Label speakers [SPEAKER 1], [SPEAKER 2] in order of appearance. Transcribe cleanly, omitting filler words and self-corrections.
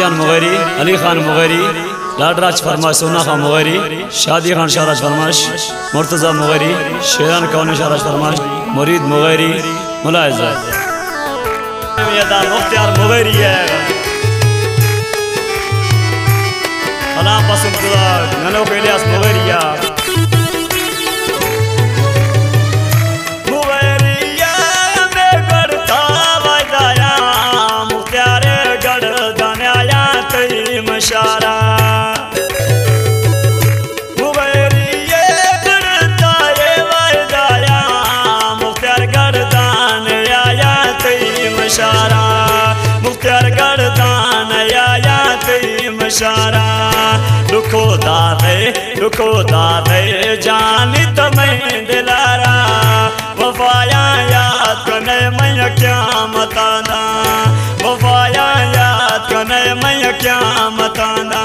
[SPEAKER 1] जान मुगैरी, अली खान मुगैरी, लाडराज फरमाश, सोना खान मुगैरी, शादी खान शाहराज फरमाश, मुर्तज़ा मुगैरी, शेरान कौनी शाहराज फरमाश, मुरीद मुगैरी, मुलायजा मुख्तियार मुगैरी है सलाम पसंद ननो के इलियास मुगैरिया मशारा मुगैरिये गड़ता ये वायदाया मुख्तियार गर्दान आया तेरी मशारा मुख्तियार गर्दान आया तेरी मशारा दुखो दादे जानी तमें दिलारा वफाया याद कने मैं क्या मताना वफाया याद कने मैं क्या मताना।